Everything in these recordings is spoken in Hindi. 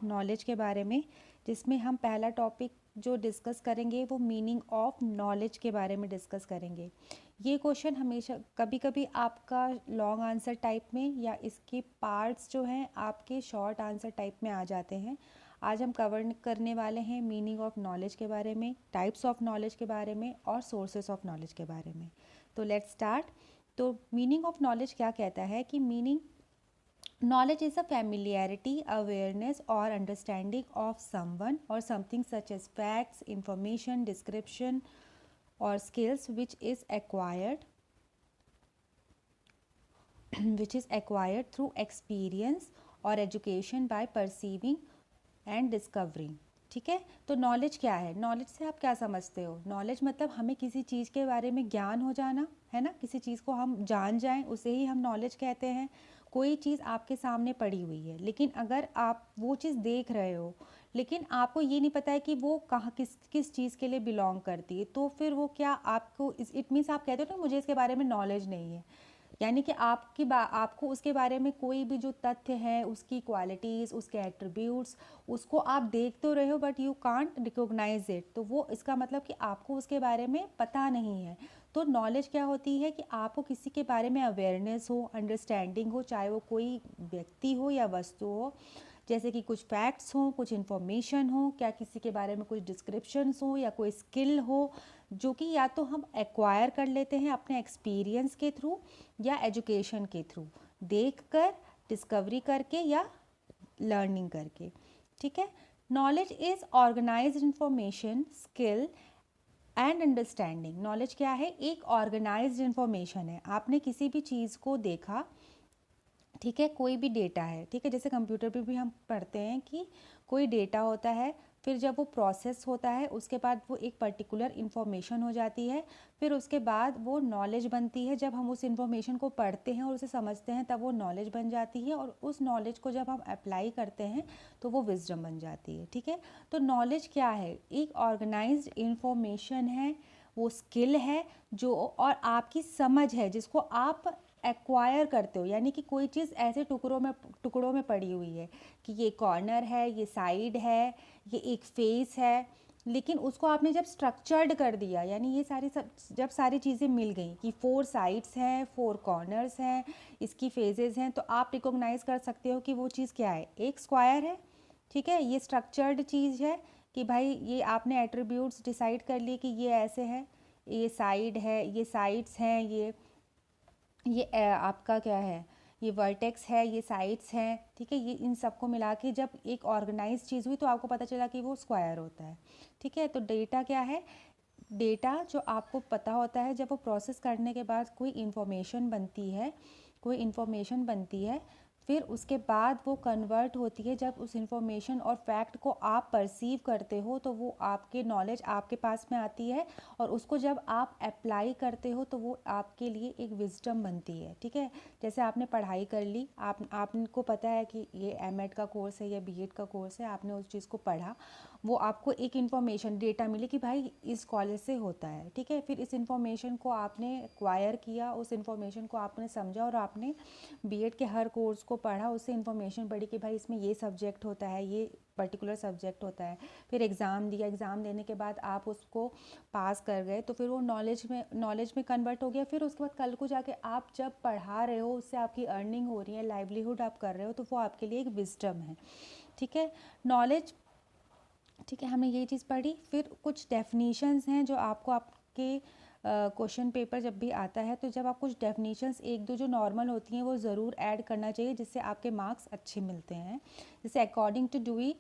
नॉलेज के बारे में, जिसमें हम पहला टॉपिक जो डिस्कस करेंगे वो मीनिंग ऑफ नॉलेज के बारे में डिस्कस करेंगे। ये क्वेश्चन हमेशा कभी कभी आपका लॉन्ग आंसर टाइप में या इसके पार्ट्स जो हैं आपके शॉर्ट आंसर टाइप में आ जाते हैं। आज हम कवर करने वाले हैं मीनिंग ऑफ नॉलेज के बारे में, टाइप्स ऑफ नॉलेज के बारे में और सोर्सेस ऑफ नॉलेज के बारे में। तो लेट्स स्टार्ट। तो मीनिंग ऑफ नॉलेज क्या कहता है कि meaning knowledge is a familiarity, awareness, or understanding of someone or something such as facts, information, description, or skills which is acquired through experience or education by perceiving and discovering। ठीक है, तो नॉलेज क्या है? नॉलेज से आप क्या समझते हो? नॉलेज मतलब हमें किसी चीज़ के बारे में ज्ञान हो जाना, है ना, किसी चीज़ को हम जान जाएं, उसे ही हम नॉलेज कहते हैं। कोई चीज़ आपके सामने पड़ी हुई है, लेकिन अगर आप वो चीज़ देख रहे हो लेकिन आपको ये नहीं पता है कि वो कहाँ किस किस चीज़ के लिए बिलोंग करती है, तो फिर वो क्या आपको इट मीन्स आप कहते हो ना मुझे इसके बारे में नॉलेज नहीं है, यानी कि आपको उसके बारे में कोई भी जो तथ्य है, उसकी क्वालिटीज़, उसके एट्रीब्यूट्स, उसको आप देख तो रहे हो but you can't recognise it, तो वो इसका मतलब कि आपको उसके बारे में पता नहीं है। तो नॉलेज क्या होती है कि आपको किसी के बारे में अवेयरनेस हो, अंडरस्टैंडिंग हो, चाहे वो कोई व्यक्ति हो या वस्तु हो, जैसे कि कुछ फैक्ट्स हों, कुछ इन्फॉर्मेशन हो, क्या किसी के बारे में कुछ डिस्क्रिप्शंस हो या कोई स्किल हो, जो कि या तो हम एक्वायर कर लेते हैं अपने एक्सपीरियंस के थ्रू या एजुकेशन के थ्रू, देख कर, डिस्कवरी करके या लर्निंग करके। ठीक है, knowledge is organised information, skill and understanding. Knowledge क्या है? एक ऑर्गेनाइज्ड इंफॉर्मेशन है। आपने किसी भी चीज़ को देखा, ठीक है, कोई भी डेटा है, ठीक है, जैसे कंप्यूटर पे भी हम पढ़ते हैं कि कोई डेटा होता है, फिर जब वो प्रोसेस होता है उसके बाद वो एक पर्टिकुलर इन्फॉर्मेशन हो जाती है, फिर उसके बाद वो नॉलेज बनती है। जब हम उस इन्फॉर्मेशन को पढ़ते हैं और उसे समझते हैं तब वो नॉलेज बन जाती है, और उस नॉलेज को जब हम अप्लाई करते हैं तो वो विजडम बन जाती है। ठीक है, तो नॉलेज क्या है? एक ऑर्गेनाइज्ड इन्फॉर्मेशन है, वो स्किल है जो, और आपकी समझ है जिसको आप एक्वायर करते हो, यानी कि कोई चीज़ ऐसे टुकड़ों में पड़ी हुई है कि ये कॉर्नर है, ये साइड है, ये एक फेस है, लेकिन उसको आपने जब स्ट्रक्चर्ड कर दिया, यानी ये जब सारी चीज़ें मिल गई कि 4 साइड्स हैं, 4 कॉर्नर्स हैं, इसकी फेजेस हैं, तो आप रिकॉग्नाइज कर सकते हो कि वो चीज़ क्या है? एक स्क्वायर है। ठीक है, ये स्ट्रक्चर्ड चीज़ है कि भाई ये आपने एट्रीब्यूट्स डिसाइड कर लिए कि ये ऐसे है, ये साइड है, ये साइड्स हैं, ये आपका क्या है, ये वर्टेक्स है, ये साइड्स हैं। ठीक है, ये इन सबको मिला के जब एक ऑर्गेनाइज चीज़ हुई तो आपको पता चला कि वो स्क्वायर होता है। ठीक है, तो डेटा क्या है? डेटा जो आपको पता होता है, जब वो प्रोसेस करने के बाद कोई इन्फॉर्मेशन बनती है, कोई इन्फॉर्मेशन बनती है, फिर उसके बाद वो कन्वर्ट होती है। जब उस इन्फॉर्मेशन और फैक्ट को आप परसीव करते हो तो वो आपके नॉलेज आपके पास में आती है, और उसको जब आप अप्लाई करते हो तो वो आपके लिए एक विजडम बनती है। ठीक है, जैसे आपने पढ़ाई कर ली, आपको पता है कि ये एमएड का कोर्स है या बीएड का कोर्स है, आपने उस चीज़ को पढ़ा, वो आपको एक इन्फॉर्मेशन डेटा मिली कि भाई इस कॉलेज से होता है। ठीक है, फिर इस इन्फॉर्मेशन को आपने एक्वायर किया, उस इन्फॉर्मेशन को आपने समझा और आपने बीएड के हर कोर्स को पढ़ा, उससे इन्फॉर्मेशन पढ़ी कि भाई इसमें ये सब्जेक्ट होता है, ये पर्टिकुलर सब्जेक्ट होता है, फिर एग्ज़ाम दिया, एग्ज़ाम देने के बाद आप उसको पास कर गए तो फिर वो नॉलेज में कन्वर्ट हो गया। फिर उसके बाद कल को जाके आप जब पढ़ा रहे हो, उससे आपकी अर्निंग हो रही है, लाइवलीहुड आप कर रहे हो, तो वो आपके लिए एक विजडम है। ठीक है, नॉलेज, ठीक है, हमने ये चीज़ पढ़ी। फिर कुछ डेफिनीशंस हैं जो आपको आपके क्वेश्चन पेपर जब भी आता है तो जब आप कुछ डेफिनीशंस एक दो जो नॉर्मल होती हैं वो ज़रूर ऐड करना चाहिए, जिससे आपके मार्क्स अच्छे मिलते हैं। जैसे according to Dewey,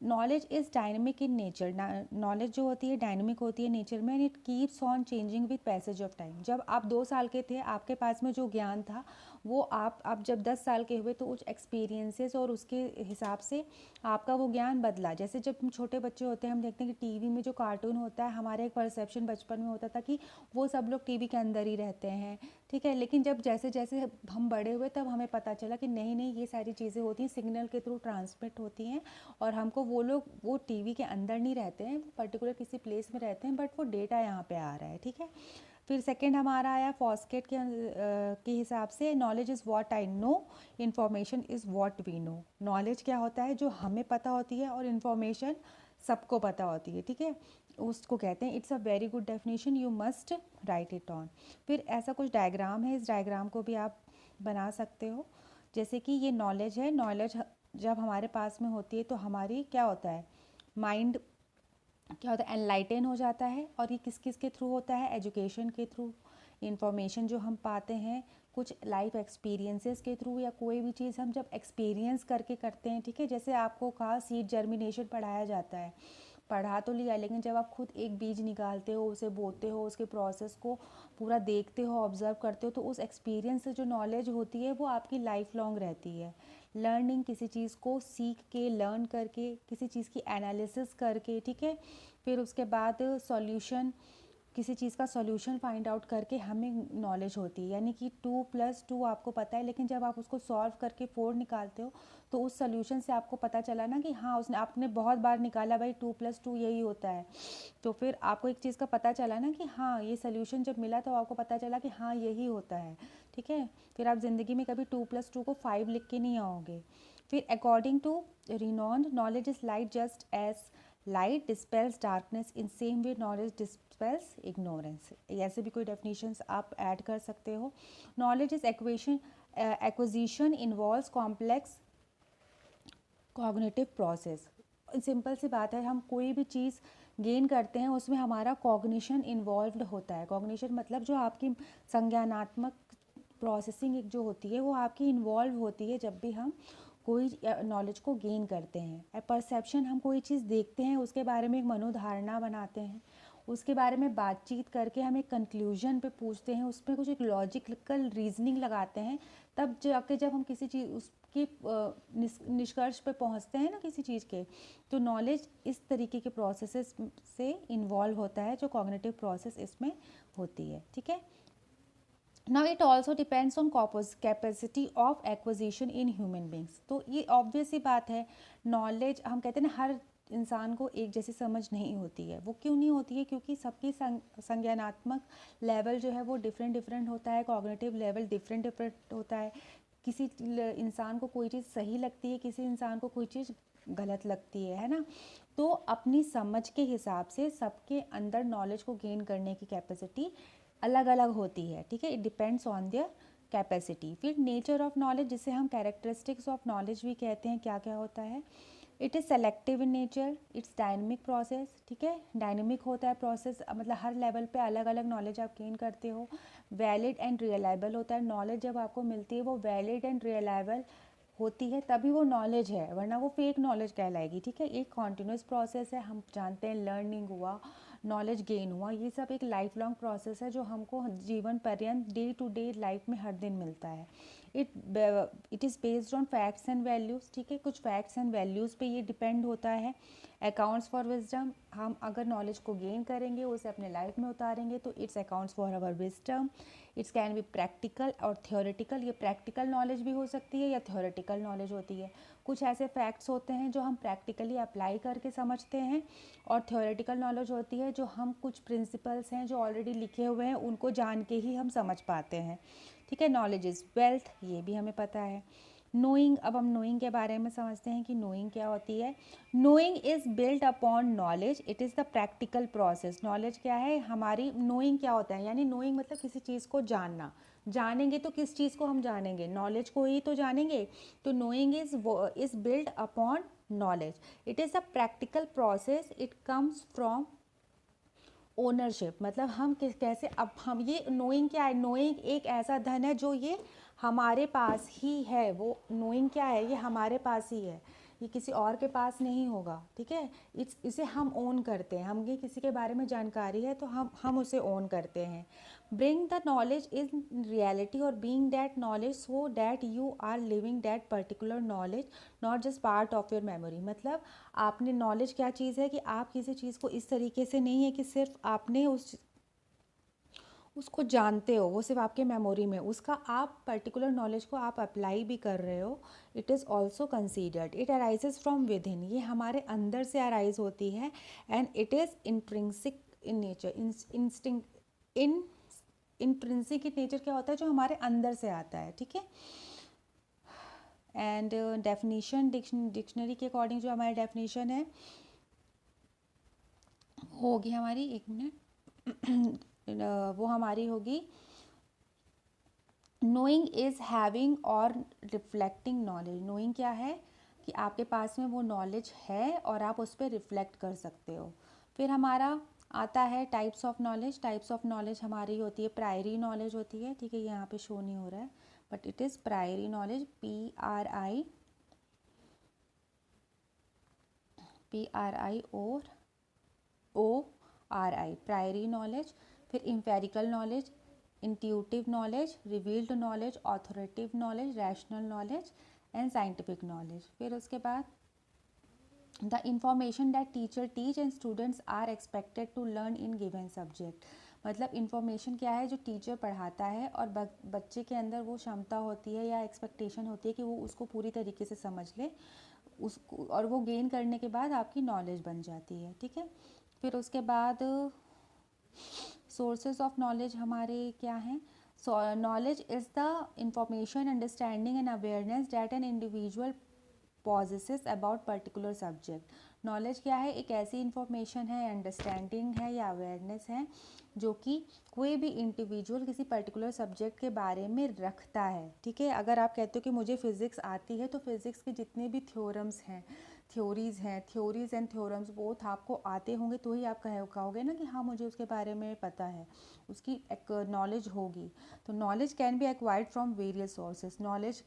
knowledge is dynamic in nature. Knowledge जो होती है डायनेमिक होती है नेचर में, and it keeps on changing with passage of time. जब आप 2 साल के थे, आपके पास में जो ज्ञान था वो आप जब 10 साल के हुए तो उस एक्सपीरियंसेस और उसके हिसाब से आपका वो ज्ञान बदला। जैसे जब हम छोटे बच्चे होते हैं, हम देखते हैं कि टीवी में जो कार्टून होता है, हमारा एक परसेप्शन बचपन में होता था कि वो सब लोग टीवी के अंदर ही रहते हैं। ठीक है, लेकिन जब जैसे जैसे हम बड़े हुए तब हमें पता चला कि नहीं नहीं, ये सारी चीज़ें होती हैं, सिग्नल के थ्रू ट्रांसमिट होती हैं, और हमको वो लोग वो टीवी के अंदर नहीं रहते हैं, वो पर्टिकुलर किसी प्लेस में रहते हैं, बट वो डेटा यहाँ पे आ रहा है। ठीक है, फिर सेकंड हमारा आया फॉस्केट के हिसाब से, knowledge is what I know, information is what we know. Knowledge क्या होता है, जो हमें पता होती है, और इन्फॉर्मेशन सबको पता होती है, ठीक है, उसको कहते हैं। It's a very good definition, you must write it on. फिर ऐसा कुछ डायग्राम है, इस डायग्राम को भी आप बना सकते हो। जैसे कि ये नॉलेज है, नॉलेज जब हमारे पास में होती है तो हमारी क्या होता है, माइंड क्या होता है, एनलाइटन हो जाता है। और ये किस किस के थ्रू होता है, एजुकेशन के थ्रू। इंफॉर्मेशन जो हम पाते हैं कुछ लाइफ एक्सपीरियंसेस के थ्रू, या कोई भी चीज़ हम जब एक्सपीरियंस करके करते हैं, ठीक है। जैसे आपको कहा सीड जर्मिनेशन पढ़ाया जाता है, पढ़ा तो लिया, लेकिन जब आप खुद एक बीज निकालते हो, उसे बोते हो, उसके प्रोसेस को पूरा देखते हो, ऑब्जर्व करते हो, तो उस एक्सपीरियंस से जो नॉलेज होती है वो आपकी लाइफ लॉन्ग रहती है। लर्निंग, किसी चीज़ को सीख के, लर्न करके, किसी चीज़ की एनालिसिस करके, ठीक है। फिर उसके बाद सॉल्यूशन, किसी चीज़ का सॉल्यूशन फाइंड आउट करके हमें नॉलेज होती है। यानी कि 2+2 आपको पता है, लेकिन जब आप उसको सॉल्व करके 4 निकालते हो तो उस सोल्यूशन से आपको पता चला ना कि हाँ, उसने आपने बहुत बार निकाला भाई 2+2 यही होता है, तो फिर आपको एक चीज़ का पता चला ना कि हाँ, ये सोल्यूशन जब मिला तो आपको पता चला कि हाँ यही होता है, ठीक है। फिर आप ज़िंदगी में कभी 2+2 को 5 लिख के नहीं आओगे। फिर according to Renon, knowledge is light just as light dispels darkness, in same way knowledge dispels ignorance. ऐसे भी कोई डेफिनेशंस आप ऐड कर सकते हो। Knowledge is acquisition involves complex cognitive process. Simple सी बात है, हम कोई भी चीज़ गेन करते हैं उसमें हमारा कॉग्निशन इन्वॉल्व्ड होता है। कॉग्निशन मतलब जो आपकी संज्ञानात्मक प्रोसेसिंग एक जो होती है वो आपकी इन्वॉल्व होती है जब भी हम कोई नॉलेज को गेन करते हैं। परसेप्शन, हम कोई चीज़ देखते हैं, उसके बारे में एक मनोधारणा बनाते हैं, उसके बारे में बातचीत करके हम एक कंक्लूजन पे पूछते हैं, उसमें कुछ एक लॉजिकल रीजनिंग लगाते हैं, तब जाके जब हम किसी चीज़ उसकी निष्कर्ष पे पहुंचते हैं ना किसी चीज़ के, तो नॉलेज इस तरीके के प्रोसेसेस से इन्वॉल्व होता है, जो कॉग्निटिव प्रोसेस इसमें होती है, ठीक है। Now it also depends on capacity of acquisition in human beings. तो ये ऑब्वियस ही बात है, नॉलेज हम कहते हैं ना, हर इंसान को एक जैसी समझ नहीं होती है। वो क्यों नहीं होती है, क्योंकि सबकी संज्ञानात्मक लेवल जो है वो डिफरेंट डिफरेंट होता है, कॉग्निटिव लेवल डिफरेंट डिफरेंट होता है। किसी इंसान को कोई चीज़ सही लगती है, किसी इंसान को कोई चीज़ गलत लगती है ना। तो अपनी समझ के हिसाब से सबके अंदर नॉलेज को गेन करने की कैपेसिटी अलग अलग होती है, ठीक है। It depends on their capacity. फिर नेचर ऑफ नॉलेज, जिसे हम कैरेक्टरिस्टिक्स ऑफ नॉलेज भी कहते हैं, क्या क्या होता है। It is selective in nature, it's dynamic process, ठीक है। डायनेमिक होता है प्रोसेस, मतलब हर लेवल पे अलग अलग नॉलेज आप गेन करते हो। वैलिड एंड रिलायबल होता है, नॉलेज जब आपको मिलती है वो वैलिड एंड रिलायबल होती है तभी वो नॉलेज है, वरना वो फेक नॉलेज कहलाएगी, ठीक है। एक कॉन्टिन्यूस प्रोसेस है, हम जानते हैं लर्निंग हुआ, नॉलेज गेन हुआ, ये सब एक लाइफ लॉन्ग प्रोसेस है जो हमको जीवन पर्यंत डे टू डे लाइफ में हर दिन मिलता है। It is based on facts and values, ठीक है। कुछ फैक्ट्स एंड वैल्यूज़ पे ये डिपेंड होता है। अकाउंट्स फॉर विजडम, हम अगर नॉलेज को गेन करेंगे, उसे अपने लाइफ में उतारेंगे, तो it's accounts for our wisdom. It's can be practical और थियोरेटिकल, ये प्रैक्टिकल नॉलेज भी हो सकती है या थियोरेटिकल नॉलेज होती है। कुछ ऐसे फैक्ट्स होते हैं जो हम प्रैक्टिकली अप्लाई करके समझते हैं, और थियोरेटिकल नॉलेज होती है जो हम कुछ प्रिंसिपल्स हैं जो ऑलरेडी लिखे हुए हैं उनको जान के ही हम समझ पाते हैं, ठीक है। नॉलेज इज़ वेल्थ, ये भी हमें पता है। नोइंग, अब हम नोइंग के बारे में समझते हैं कि नोइंग क्या होती है। Knowing is built upon knowledge, it is the practical process. Knowledge क्या है हमारी, नोइंग क्या होता है, यानी नोइंग मतलब किसी चीज़ को जानना। जानेंगे तो किस चीज़ को हम जानेंगे, नॉलेज को ही तो जानेंगे। तो knowing is built upon knowledge, it is a practical process, it comes from ownership. मतलब हम कैसे, अब हम ये नोइंग क्या है, नोइंग एक ऐसा धन है जो ये हमारे पास ही है। वो नोइंग क्या है, ये हमारे पास ही है, ये किसी और के पास नहीं होगा, ठीक है। इसे हम ओन करते हैं, हम ये किसी के बारे में जानकारी है तो हम उसे ओन करते हैं। Bring the knowledge in reality और being that knowledge so that you are living that particular knowledge, not just part of your memory. मतलब आपने, नॉलेज क्या चीज़ है कि आप किसी चीज़ को इस तरीके से नहीं है कि सिर्फ आपने उसको जानते हो, वो सिर्फ आपके मेमोरी में, उसका आप पर्टिकुलर नॉलेज को आप अप्लाई भी कर रहे हो। It is also considered, it arises from with in, ये हमारे अंदर से अराइज होती है। And it is intrinsic in nature, intrinsic nature क्या होता है, जो हमारे अंदर से आता है, ठीक है। एंड डेफिनेशन, डिक्शनरी के अकॉर्डिंग जो हमारी डेफिनेशन है होगी हमारी, एक मिनट वो हमारी होगी, नोइंग इज़ हैविंग और रिफ्लेक्टिंग नॉलेज। नोइंग क्या है कि आपके पास में वो नॉलेज है और आप उस पर रिफ्लेक्ट कर सकते हो। फिर हमारा आता है types of knowledge. Types of knowledge हमारी होती है, प्रायरी नॉलेज होती है, ठीक है, यहाँ पे शो नहीं हो रहा है but it is priori knowledge, PRIORI, priori knowledge. फिर empirical knowledge, intuitive knowledge, revealed knowledge, authoritative knowledge, rational knowledge and scientific knowledge. फिर उसके बाद the information that teacher teach and students are expected to learn in given subject. मतलब इंफॉर्मेशन क्या है जो टीचर पढ़ाता है और बच्चे के अंदर वो क्षमता होती है या एक्सपेक्टेशन होती है कि वो उसको पूरी तरीके से समझ ले, उसको, और वो गेन करने के बाद आपकी नॉलेज बन जाती है, ठीक है। फिर उसके बाद सोर्सेज ऑफ नॉलेज हमारे क्या हैं। Knowledge is the information, understanding and awareness that an individual possesses about particular subject. Knowledge क्या है, एक ऐसी इंफॉर्मेशन है, अंडरस्टैंडिंग है या अवेयरनेस है जो कि कोई भी इंडिविजुअल किसी पर्टिकुलर सब्जेक्ट के बारे में रखता है, ठीक है। अगर आप कहते हो कि मुझे फ़िज़िक्स आती है, तो फिज़िक्स के जितने भी थ्योरम्स हैं, थ्योरीज़ एंड थ्योरम्स बोथ आपको आते होंगे, तो ही आप कहोगे ना कि हाँ मुझे उसके बारे में पता है, उसकी एक नॉलेज होगी। तो knowledge can be acquired from various sources. Knowledge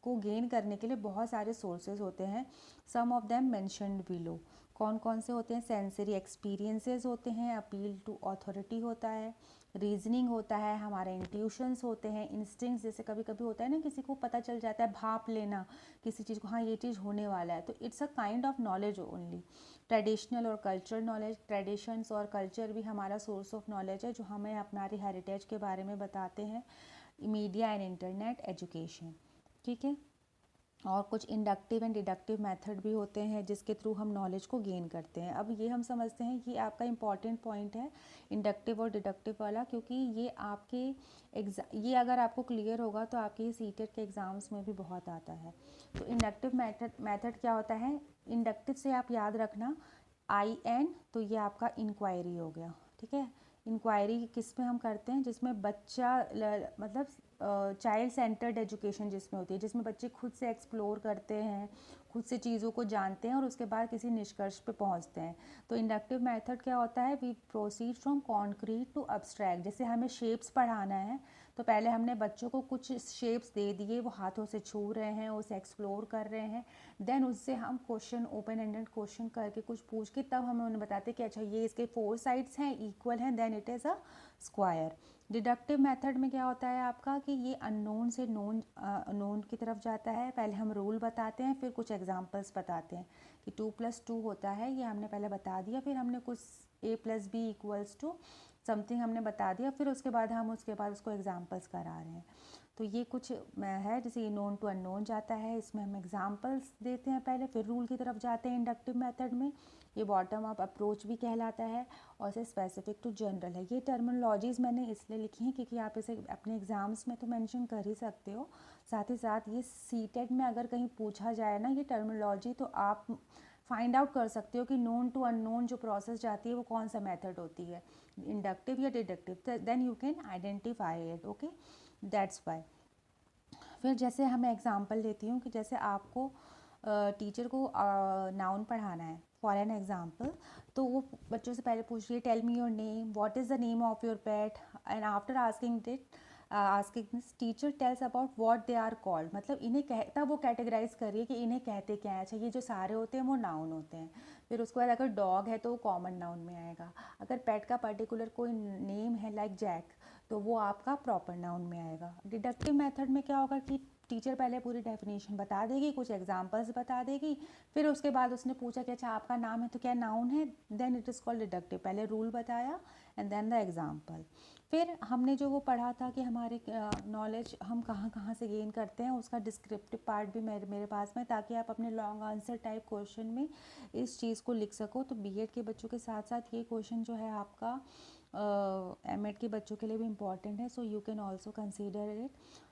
को गेन करने के लिए बहुत सारे सोर्सेज होते हैं। सम ऑफ देम मेंशन्ड बिलो। कौन कौन से होते हैं, सेंसरी एक्सपीरियंसेस होते हैं, अपील टू अथॉरिटी होता है, रीजनिंग होता है, हमारे इंट्यूशंस होते हैं, इंस्टिंक्ट्स, जैसे कभी कभी होता है ना किसी को पता चल जाता है, भाप लेना किसी चीज़ को, हाँ ये चीज़ होने वाला है, तो it's a kind of knowledge only. Traditional और कल्चरल नॉलेज, ट्रेडिशंस और कल्चर भी हमारा सोर्स ऑफ नॉलेज है जो हमें हमारी हेरिटेज के बारे में बताते हैं। मीडिया एंड इंटरनेट, एजुकेशन, ठीक है। और कुछ इंडक्टिव एंड डिडक्टिव मेथड भी होते हैं जिसके थ्रू हम नॉलेज को गेन करते हैं। अब ये हम समझते हैं कि आपका इम्पॉर्टेंट पॉइंट है इंडक्टिव और डिडक्टिव वाला, क्योंकि ये आपके ये अगर आपको क्लियर होगा तो आपके सीटेट के एग्ज़ाम्स में भी बहुत आता है। तो इंडक्टिव मेथड क्या होता है, इंडक्टिव से आप याद रखना IN, तो ये आपका इंक्वायरी हो गया, ठीक है। इंक्वायरी किस में हम करते हैं, जिसमें बच्चा मतलब चाइल्ड सेंटर्ड एजुकेशन जिसमें होती है, जिसमें बच्चे खुद से एक्सप्लोर करते हैं, खुद से चीज़ों को जानते हैं और उसके बाद किसी निष्कर्ष पे पहुंचते हैं। तो इंडक्टिव मेथड क्या होता है, we proceed from concrete to abstract. जैसे हमें शेप्स पढ़ाना है तो पहले हमने बच्चों को कुछ शेप्स दे दिए, वो हाथों से छू रहे हैं, उसे एक्सप्लोर कर रहे हैं, देन उससे हम क्वेश्चन, ओपन एंडेड क्वेश्चन करके कुछ पूछ के तब हमें उन्हें बताते कि अच्छा ये इसके 4 साइड्स हैं, इक्वल हैं, then it is a square. Deductive method में क्या होता है आपका कि ये अननोन से नोन की तरफ जाता है। पहले हम रूल बताते हैं, फिर कुछ एग्जांपल्स बताते हैं कि 2+2 होता है, ये हमने पहले बता दिया, फिर हमने कुछ A+B=, समथिंग हमने बता दिया, फिर उसके बाद हम उसके बाद उसको एग्जांपल्स करा रहे हैं। तो ये कुछ है, जैसे ये नोन टू अननोन जाता है, इसमें हम एग्जांपल्स देते हैं पहले, फिर रूल की तरफ जाते हैं इंडक्टिव मेथड में। ये बॉटम अप अप्रोच भी कहलाता है और इसे स्पेसिफिक टू जनरल है। ये टर्मिनोलॉजीज़ मैंने इसलिए लिखी हैं क्योंकि आप इसे अपने एग्ज़ाम्स में तो मेंशन कर ही सकते हो, साथ ही साथ ये सीटेट में अगर कहीं पूछा जाए ना ये टर्मिनोलॉजी, तो आप फाइंड आउट कर सकते हो कि नोन टू अननोन जो प्रोसेस जाती है वो कौन सा मेथड होती है, इंडक्टिव या deductive, then you can identify it, okay, that's why. फिर जैसे हमें एग्जांपल लेती हूँ कि जैसे आपको टीचर को नाउन पढ़ाना है, फॉर एन एग्जांपल, तो वो बच्चों से पहले पूछ रही है tell me your name, what is the name of your pet, and after asking this teacher tells about what they are called. मतलब इन्हें तब वो कैटेगराइज कर रही है कि इन्हें कहते क्या है। अच्छा ये जो सारे होते हैं वो नाउन होते हैं। फिर उसके बाद अगर डॉग है तो वो कॉमन नाउन में आएगा, अगर पेट का पर्टिकुलर कोई नेम है लाइक जैक तो वो आपका प्रॉपर नाउन में आएगा। डिडक्टिव मेथड में क्या होगा कि टीचर पहले पूरी डेफिनेशन बता देगी, कुछ एग्जांपल्स बता देगी, फिर उसके बाद उसने पूछा कि अच्छा आपका नाम है तो क्या नाउन है, then it is called deductive. पहले रूल बताया एंड देन द एग्जांपल। फिर हमने जो वो पढ़ा था कि हमारे नॉलेज हम कहाँ कहाँ से गेन करते हैं, उसका डिस्क्रिप्टिव पार्ट भी मेरे पास में, ताकि आप अपने लॉन्ग आंसर टाइप क्वेश्चन में इस चीज़ को लिख सको। तो बीएड के बच्चों के साथ साथ ये क्वेश्चन जो है आपका एमएड के बच्चों के लिए भी इम्पॉर्टेंट है, so you can also consider it.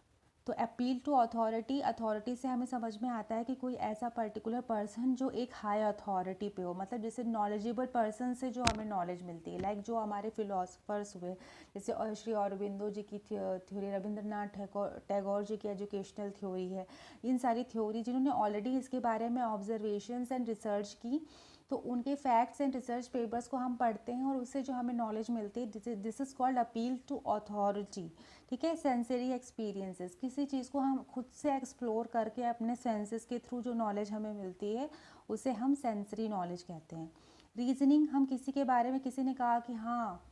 तो अपील टू अथॉरिटी, अथॉरिटी से हमें समझ में आता है कि कोई ऐसा पर्टिकुलर पर्सन जो एक हाई अथॉरिटी पे हो, मतलब जैसे नॉलेजेबल पर्सन से जो हमें नॉलेज मिलती है, लाइक जो हमारे फिलोसफर्स हुए, जैसे श्री अरबिंदो जी की थ्योरी, रविंद्रनाथ टैगोर जी की एजुकेशनल थ्योरी है, इन सारी थ्योरी जिन्होंने ऑलरेडी इसके बारे में ऑब्जर्वेशंस एंड रिसर्च की, तो उनके फैक्ट्स एंड रिसर्च पेपर्स को हम पढ़ते हैं और उससे जो हमें नॉलेज मिलती है, this is called appeal to authority. ठीक है, सेंसरी एक्सपीरियंसेस, किसी चीज़ को हम खुद से एक्सप्लोर करके अपने सेंसेस के थ्रू जो नॉलेज हमें मिलती है उसे हम सेंसरी नॉलेज कहते हैं। रीजनिंग, हम किसी के बारे में, किसी ने कहा कि हाँ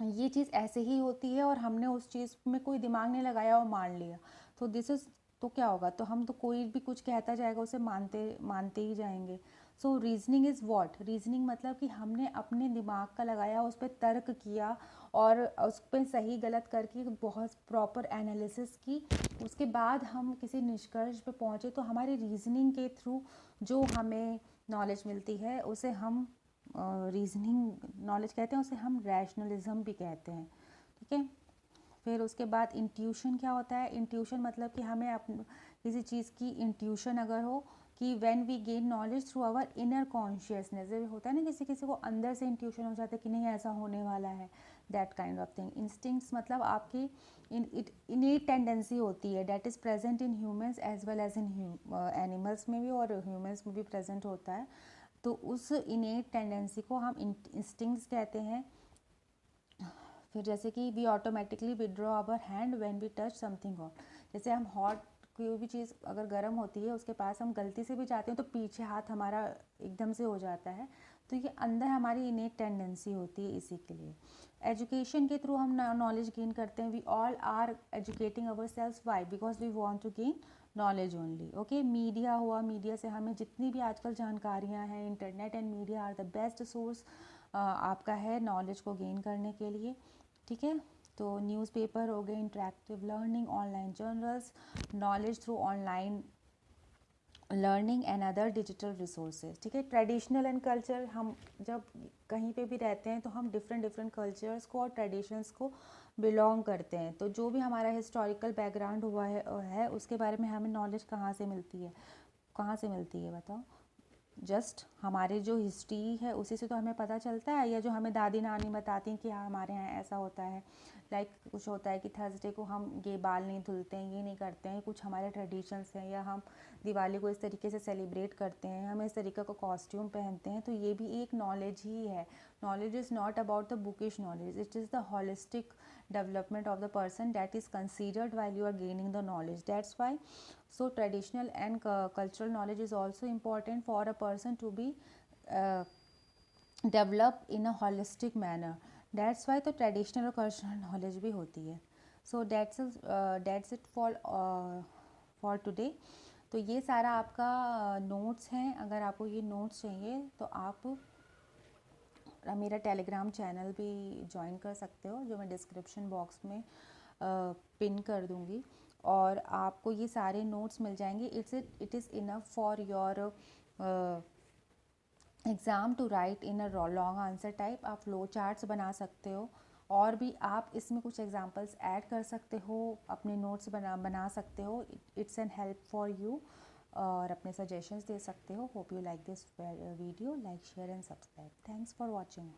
ये चीज़ ऐसे ही होती है और हमने उस चीज़ में कोई दिमाग नहीं लगाया और मान लिया, तो दिस इज़, तो क्या होगा, तो हम तो कोई भी कुछ कहता जाएगा उसे मानते मानते ही जाएंगे। सो रीजनिंग इज़ व्हाट, रीजनिंग मतलब कि हमने अपने दिमाग का लगाया, उस पर तर्क किया और उस पर सही गलत करके बहुत प्रॉपर एनालिसिस की, उसके बाद हम किसी निष्कर्ष पे पहुँचे, तो हमारी रीजनिंग के थ्रू जो हमें नॉलेज मिलती है उसे हम रीजनिंग नॉलेज कहते हैं, उसे हम रैशनलिज्म भी कहते हैं। ठीक है, फिर उसके बाद इंट्यूशन क्या होता है, इंट्यूशन मतलब कि हमें किसी चीज़ की इंट्यूशन अगर हो कि when we gain knowledge through our inner consciousness, होता है ना किसी किसी को अंदर से इंट्यूशन हो जाता है कि नहीं ऐसा होने वाला है, that kind of thing. Instincts मतलब आपकी इनेट टेंडेंसी होती है, that is present in humans as well as in animals में भी और ह्यूमंस में भी प्रेजेंट होता है, तो उस इनेट टेंडेंसी को हम इंस्टिंक्ट्स कहते हैं। फिर जैसे कि we automatically withdraw our hand when we touch something hot, जैसे हम हॉट कोई भी चीज़ अगर गर्म होती है उसके पास हम गलती से भी जाते हैं तो पीछे हाथ हमारा एकदम से हो जाता है, तो ये अंदर हमारी इनेट टेंडेंसी होती है इसी के लिए। एजुकेशन के थ्रू हम नॉलेज गेन करते हैं, we all are educating our selves, why, because we want to gain knowledge only. Okay, media हुआ, मीडिया से हमें जितनी भी आजकल जानकारियाँ हैं, internet and media are the best source आपका है नॉलेज को गेन करने के लिए। ठीक है, तो न्यूज़पेपर हो गए, interactive learning, online journals, knowledge through online learning and other digital resources. ठीक है, ट्रेडिशनल एंड कल्चर, हम जब कहीं पे भी रहते हैं तो हम डिफरेंट डिफरेंट कल्चर्स को और ट्रेडिशंस को बिलोंग करते हैं, तो जो भी हमारा हिस्टोरिकल बैकग्राउंड हुआ है उसके बारे में हमें नॉलेज कहाँ से मिलती है, कहाँ से मिलती है बताओ? जस्ट हमारे जो हिस्ट्री है उसी से तो हमें पता चलता है, या जो हमें दादी नानी बताती हैं कि हाँ हमारे यहाँ ऐसा होता है, लाइक कुछ होता है कि थर्सडे को हम ये बाल नहीं धुलते हैं, ये नहीं करते हैं, कुछ हमारे ट्रेडिशंस हैं, या हम दिवाली को इस तरीके से सेलिब्रेट करते हैं, हम इस तरीके का कॉस्ट्यूम पहनते हैं, तो ये भी एक नॉलेज ही है। Knowledge is not about the bookish knowledge, it is the holistic development of the person that is considered while you are gaining the knowledge. That's why so traditional and cultural knowledge is also important for a person to be uh, developed in a holistic manner. That's why तो traditional और cultural knowledge भी होती है। So that's it for today. तो ये सारा आपका नोट्स हैं, अगर आपको ये नोट्स चाहिए तो आप मेरा टेलीग्राम चैनल भी ज्वाइन कर सकते हो, जो मैं डिस्क्रिप्शन बॉक्स में पिन कर दूँगी, और आपको ये सारे नोट्स मिल जाएंगे। It is enough for your exam to write in a long answer type. आप फ्लो चार्ट्स बना सकते हो, और भी आप इसमें कुछ एग्जांपल्स ऐड कर सकते हो, अपने नोट्स बना सकते हो। It's an help for you, और अपने सजेशंस दे सकते हो। Hope you like this video, like share and subscribe. Thanks for watching.